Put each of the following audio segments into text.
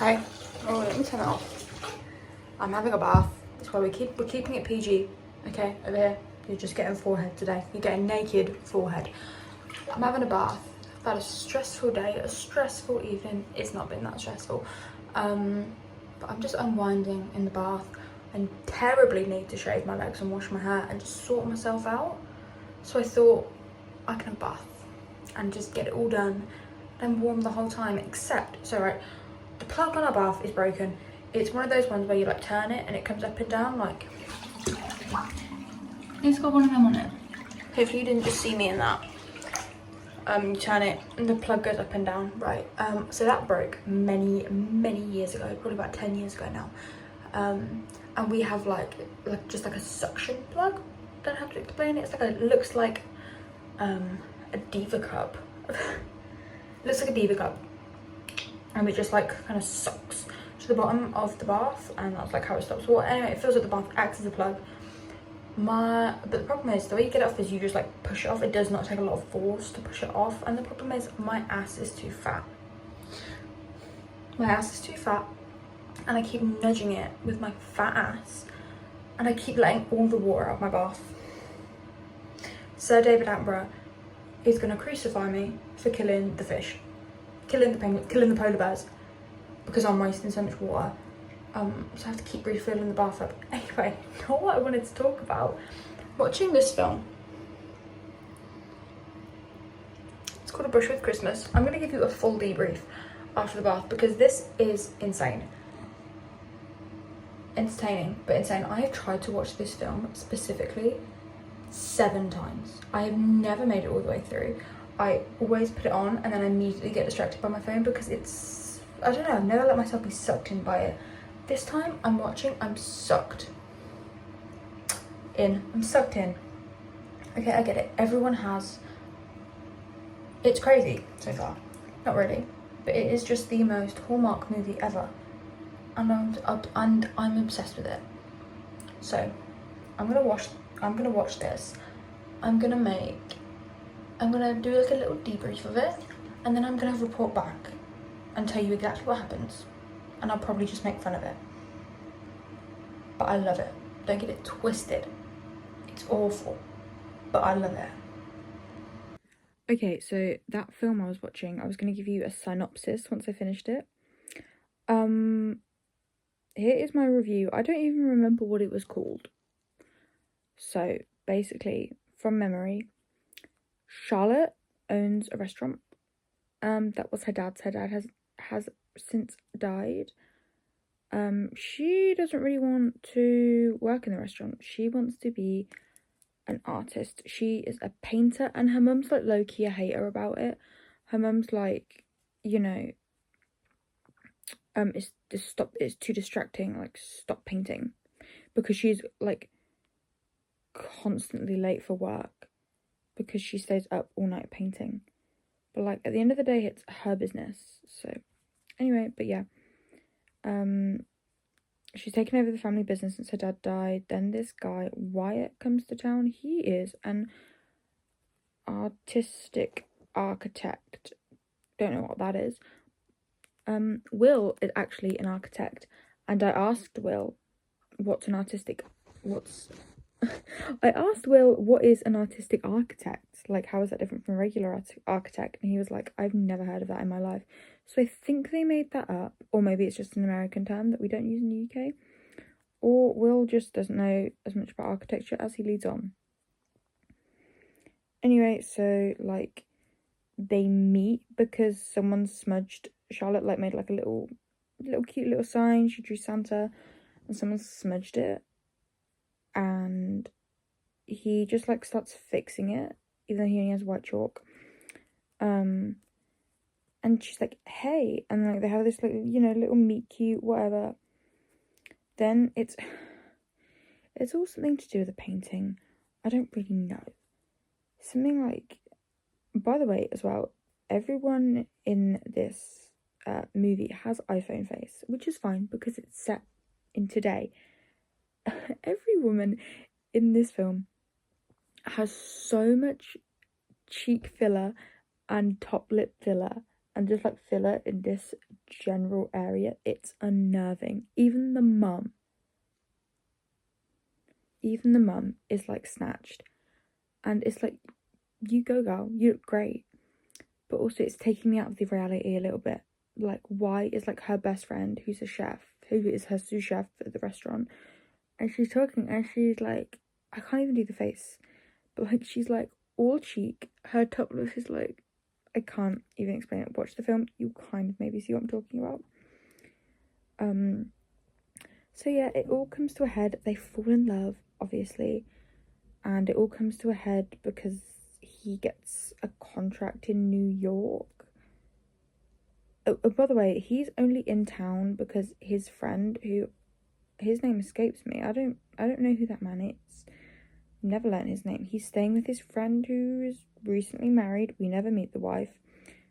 Hey, oh, let me turn it off. I'm having a bath. That's why we're keeping it PG. Okay, over here. You're just getting forehead today. You're getting naked forehead. I'm having a bath. I've had a stressful day, a stressful evening. It's not been that stressful. But I'm just unwinding in the bath. I terribly need to shave my legs and wash my hair and just sort myself out. So I thought I can have a bath and just get it all done, then warm the whole time. Except, so right, the plug on our bath is broken. It's one of those ones where you like turn it and it comes up and down, like it's got one of them on it. Hopefully you didn't just see me in that. You turn it and the plug goes up and down, right? So that broke many years ago, probably about 10 years ago now. And we have like just like a suction plug. Don't have to explain it. It's like it looks like a diva cup. Looks like a diva cup, and it just like kind of sucks to the bottom of the bath, and that's like how it stops water. Anyway, it fills up the bath, acts as a plug. But the problem is the way you get it off is you just like push it off. It does not take a lot of force to push it off, and the problem is my ass is too fat. My ass is too fat, and I keep nudging it with my fat ass, and I keep letting all the water out of my bath. Sir David Attenborough is gonna crucify me for killing the fish, killing the penguins, killing the polar bears, because I'm wasting so much water. So I have to keep refilling the bath up. Anyway, not what I wanted to talk about. Watching this film. It's called A Brush with Christmas. I'm gonna give you a full debrief after the bath because this is insane. Entertaining, but insane. I have tried to watch this film specifically 7 times. I have never made it all the way through. I always put it on and then I immediately get distracted by my phone because it's, I don't know, I've never let myself be sucked in by it. This time I'm watching, I'm sucked in. I'm sucked in. Okay, I get it. Everyone has, it's crazy so far. Not really, but it is just the most hallmark movie ever. And I'm obsessed with it. So I'm gonna watch this. I'm gonna do like a little debrief of it, and then I'm gonna report back and tell you exactly what happens, and I'll probably just make fun of it. But I love it. Don't get it twisted. It's awful, but I love it. Okay, so that film I was watching, I was gonna give you a synopsis once I finished it. Here is my review. I don't even remember what it was called. So basically, from memory, Charlotte owns a restaurant. That was her dad's. Her dad has since died. She doesn't really want to work in the restaurant. She wants to be an artist. She is a painter, and her mum's like low-key a hater about it. Her mum's like, you know, it's too distracting, like stop painting, because she's like constantly late for work because she stays up all night painting. But like at the end of the day, it's her business. So anyway, but yeah, she's taken over the family business since her dad died. Then this guy Wyatt comes to town. He is an artistic architect. Don't know what that is. Will is actually an architect, and I asked Will what is an artistic architect? Like, how is that different from a regular architect? And he was like, I've never heard of that in my life. So I think they made that up, or maybe it's just an American term that we don't use in the UK, or Will just doesn't know as much about architecture as he leads on. Anyway, so like they meet because someone smudged Charlotte, like made like a little cute little sign. She drew Santa and someone smudged it, and he just like starts fixing it, even though he only has white chalk. And she's like, hey, and like they have this like, you know, little meet cute whatever. Then it's all something to do with the painting. I don't really know. Something like, by the way, as well, everyone in this movie has iPhone face, which is fine because it's set in today. Every woman in this film has so much cheek filler and top lip filler and just like filler in this general area, it's unnerving. Even the mum is like snatched, and it's like, you go girl, you look great, but also it's taking me out of the reality a little bit. Like, why is like her best friend, who's a chef, who is her sous chef at the restaurant, and she's talking and she's like, I can't even do the face, but like she's like all cheek, her top lip is like, I can't even explain it. Watch the film, you kind of maybe see what I'm talking about. So yeah, it all comes to a head. They fall in love, obviously, and it all comes to a head because he gets a contract in New York. Oh, by the way, he's only in town because his friend, who, his name escapes me. I don't know who that man is. Never learned his name. He's staying with his friend who is recently married. We never meet the wife.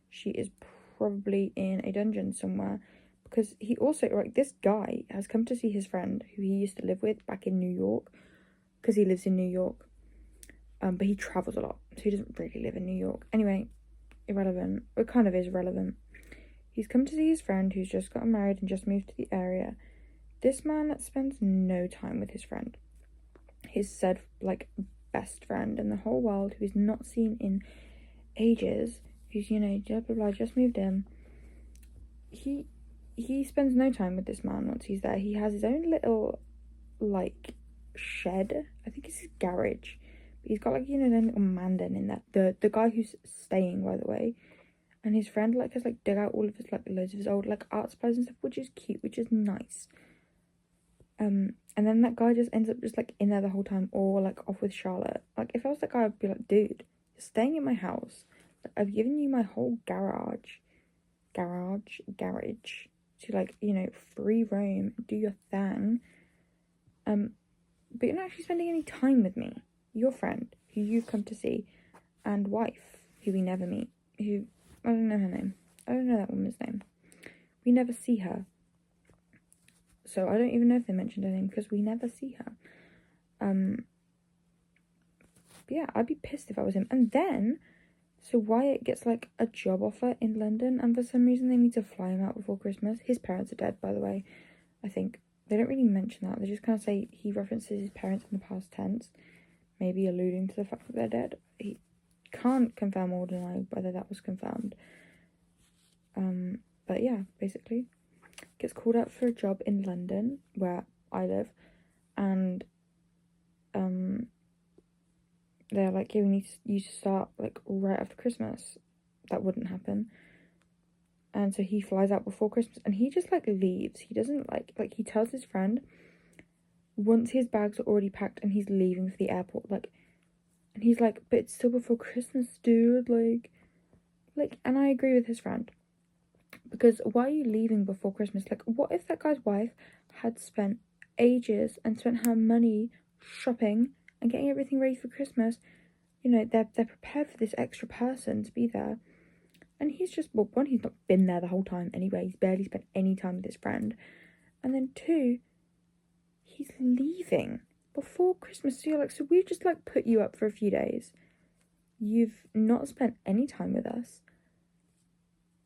She is probably in a dungeon somewhere, because he also, like, this guy has come to see his friend who he used to live with back in New York, because he lives in New York, but he travels a lot, so he doesn't really live in New York. Anyway, irrelevant. It kind of is relevant. He's come to see his friend who's just gotten married and just moved to the area. This man spends no time with his friend, his said, like, best friend in the whole world, who he's not seen in ages, who's, you know, blah blah blah, just moved in. He spends no time with this man once he's there. He has his own little, like, shed. I think it's his garage. But he's got, like, you know, then little man den in there. The guy who's staying, by the way, and his friend, like, has, like, dug out all of his, like, loads of his old, like, art supplies and stuff, which is cute, which is nice. And then that guy just ends up just, like, in there the whole time, or, like, off with Charlotte. Like, if I was that guy, I'd be like, dude, you're staying in my house. Like, I've given you my whole garage, to, like, you know, free roam, do your thing. But you're not actually spending any time with me. Your friend, who you've come to see, and wife, who we never meet, who, I don't know her name. I don't know that woman's name. We never see her. So I don't even know if they mentioned her name, because we never see her. But yeah, I'd be pissed if I was him. And then, so Wyatt gets, like, a job offer in London, and for some reason they need to fly him out before Christmas. His parents are dead, by the way, I think. They don't really mention that. They just kind of say, he references his parents in the past tense, maybe alluding to the fact that they're dead. He can't confirm or deny whether that was confirmed. But yeah, basically, gets called out for a job in London, where I live, and they're like, yeah, we need you to start, like, right after Christmas. That wouldn't happen. And so he flies out before Christmas, and he just, like, leaves. He doesn't, like, he tells his friend once his bags are already packed and he's leaving for the airport, like, and he's like, but it's still before Christmas, dude, like, and I agree with his friend, because why are you leaving before Christmas? Like, what if that guy's wife had spent ages and spent her money shopping and getting everything ready for Christmas? You know, they're prepared for this extra person to be there, and he's just, well, one, he's not been there the whole time anyway. He's barely spent any time with his friend, and then two, he's leaving before Christmas. So you're like, so we've just, like, put you up for a few days. You've not spent any time with us,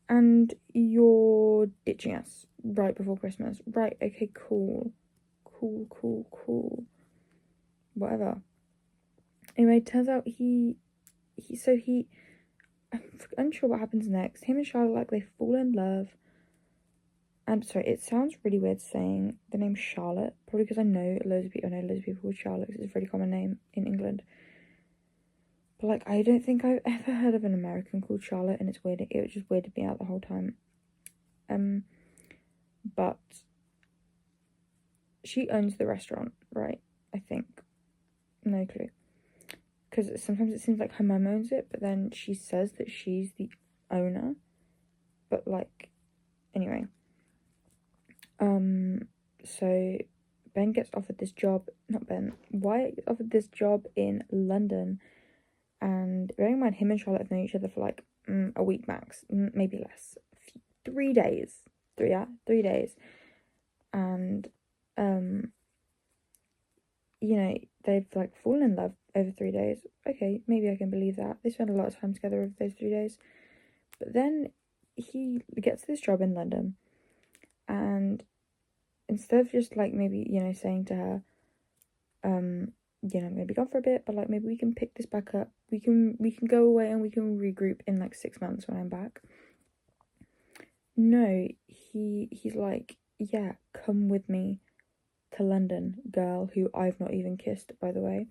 and you're ditching us right before Christmas. Right, okay, cool. Whatever. Anyway, turns out I'm unsure what happens next. Him and Charlotte, like, they fall in love. And sorry, it sounds really weird saying the name Charlotte, probably because I know loads of people called Charlotte, because it's a really common name in England. But, like, I don't think I've ever heard of an American called Charlotte, and it's weird. It just weirded me out the whole time. But she owns the restaurant, right? I think. No clue. Because sometimes it seems like her mum owns it, but then she says that she's the owner. But, like, anyway. So Ben gets offered this job, Wyatt gets offered this job in London, and bearing in mind, him and Charlotte have known each other for, like, a week max, maybe less, 3 days, 3 days, and, you know, they've, like, fallen in love over 3 days. Okay, maybe I can believe that. They spent a lot of time together over those 3 days, but then he gets this job in London, and instead of just like maybe, you know, saying to her, you know, maybe gone for a bit, but like maybe we can pick this back up. We can go away and we can regroup in like 6 months when I'm back. No, he's like, yeah, come with me to London, girl who I've not even kissed, by the way.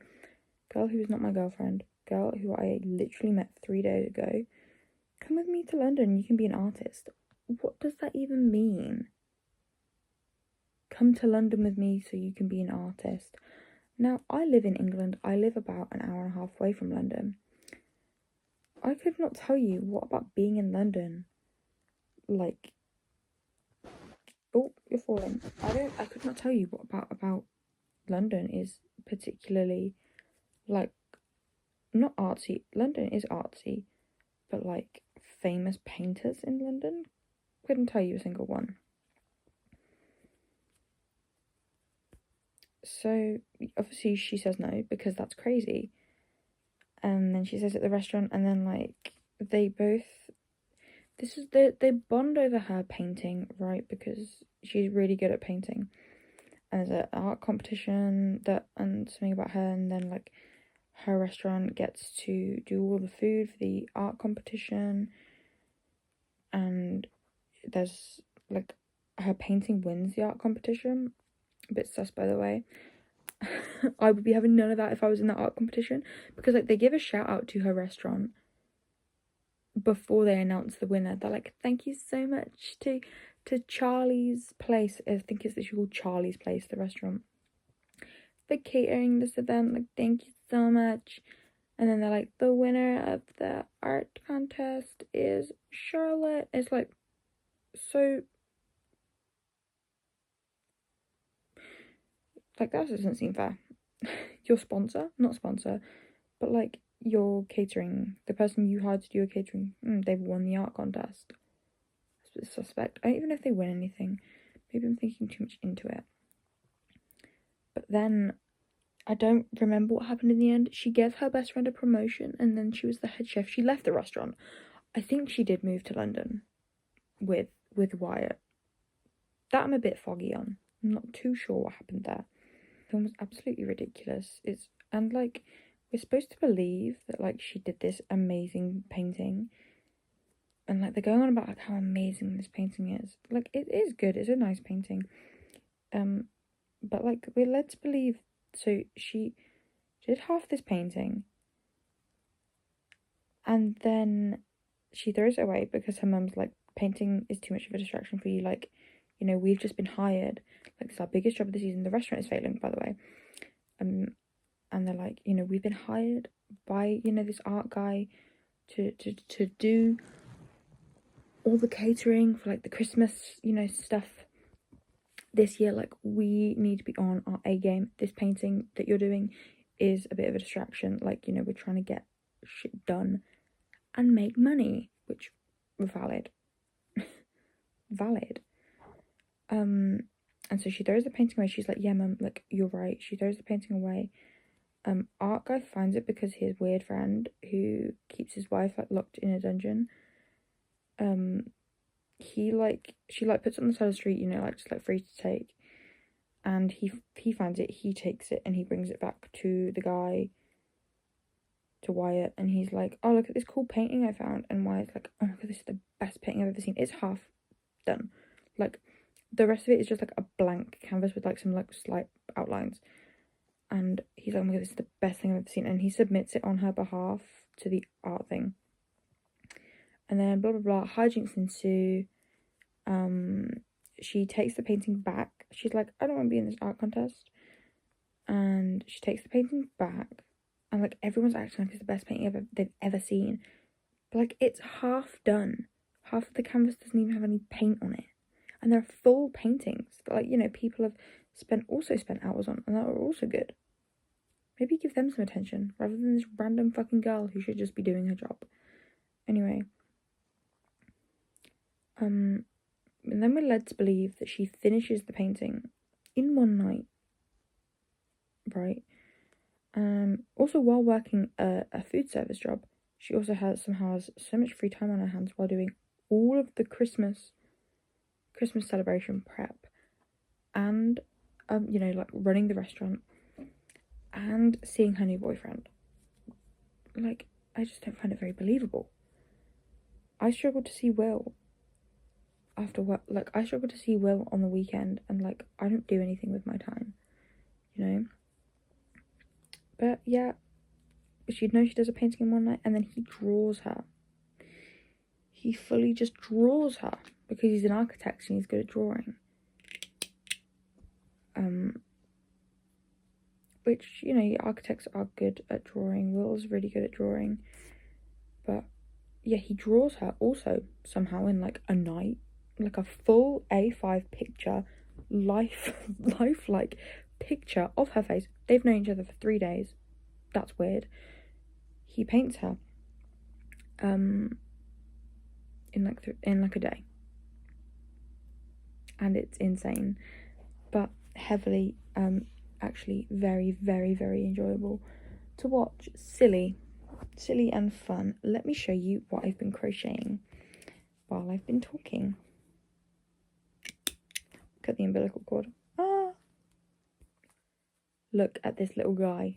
Girl who is not my girlfriend. Girl who I literally met 3 days ago. Come with me to London, you can be an artist. What does that even mean? Come to London with me so you can be an artist. Now, I live in England. I live about an hour and a half away from London. I could not tell you what about being in London. Like, oh, you're falling. I could not tell you what about London is particularly, like, not artsy. London is artsy, but like famous painters in London, couldn't tell you a single one. So obviously she says no because that's crazy. And then she says at the restaurant, and then like they bond over her painting, right? Because she's really good at painting. And there's an art competition and something about her, and then like her restaurant gets to do all the food for the art competition, and there's like her painting wins the art competition. A bit sus, by the way. I would be having none of that if I was in that art competition, because like they give a shout out to her restaurant before they announce the winner. They're like, thank you so much to Charlie's Place. I think it's literally called Charlie's Place, the restaurant, for catering this event. Like, thank you so much. And then they're like, the winner of the art contest is Charlotte. It's like, so like, that doesn't seem fair. Your sponsor, not sponsor, but like your catering, the person you hired to do your catering, they've won the art contest. That's a bit suspect. I don't even know if they win anything. Maybe I'm thinking too much into it. But then I don't remember what happened in the end. She gave her best friend a promotion, and then she was the head chef. She left the restaurant. I think she did move to London with Wyatt. That I'm a bit foggy on. I'm not too sure what happened there. The film was absolutely ridiculous. And like, we're supposed to believe that like she did this amazing painting, and like they're going on about like how amazing this painting is. Like, it is good. It's a nice painting. But like, we're led to believe. So she did half this painting, and then she throws it away because her mum's like, painting is too much of a distraction for you. Like, you know, we've just been hired. Like, it's our biggest job of the season. The restaurant is failing, by the way. And they're like, you know, we've been hired by, you know, this art guy to do all the catering for like the Christmas, you know, stuff this year. Like, we need to be on our A game. This painting that you're doing is a bit of a distraction. Like, you know, we're trying to get shit done and make money, which valid. And so she throws the painting away. She's like, yeah, mum, like, you're right. She throws the painting away. Art guy finds it because his weird friend who keeps his wife like locked in a dungeon, she puts it on the side of the street, you know, like just like free to take, and he finds it, he takes it, and he brings it back to the guy, to Wyatt, and he's like, oh, look at this cool painting I found. And Wyatt's like, oh my god, this is the best painting I've ever seen. It's half done. Like, the rest of it is just like a blank canvas with like some like slight outlines. And he's like, oh my god, this is the best thing I've ever seen. And he submits it on her behalf to the art thing. And then blah blah blah, hijinks ensue. She takes the painting back. She's like, I don't want to be in this art contest. And she takes the painting back, and like, everyone's acting like it's the best painting they've ever seen. But like, it's half done. Half of the canvas doesn't even have any paint on it. And they're full paintings that, like, you know, people have spent hours on, and that are also good. Maybe give them some attention rather than this random fucking girl who should just be doing her job. Anyway, and then we're led to believe that she finishes the painting in one night, right? Also, while working a food service job, she also somehow has so much free time on her hands while doing all of the Christmas celebration prep, and you know, like running the restaurant and seeing her new boyfriend. Like, I just don't find it very believable. I struggle to see Will after work. Like, I struggle to see Will on the weekend, and like, I don't do anything with my time, you know. But yeah, she'd know she does a painting in one night, and then he draws her. He fully just draws her because he's an architect and he's good at drawing. Which, you know, architects are good at drawing. Will's really good at drawing. But yeah, he draws her also somehow in like a night, like a full A5 picture, lifelike picture of her face. They've known each other for 3 days. That's weird. He paints her in like a day, and it's insane, but heavily actually very, very, very enjoyable to watch. Silly and fun. Let me show you what I've been crocheting while I've been talking. Look at the umbilical cord. Ah! Look at this little guy.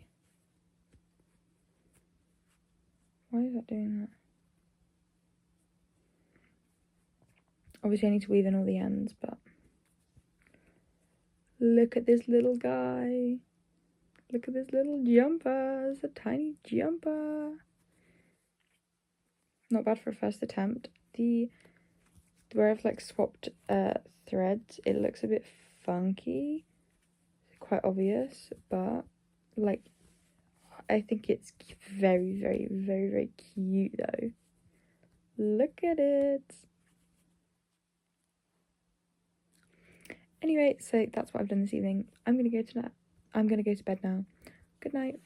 Why is that doing that? Obviously I need to weave in all the ends, but look at this little guy. Look at this little jumper. It's a tiny jumper. Not bad for a first attempt. Where I've like swapped threads, it looks a bit funky. It's quite obvious, but like I think it's very, very, very, very cute though. Look at it. Anyway, so that's what I've done this evening. I'm gonna go to bed now. Good night.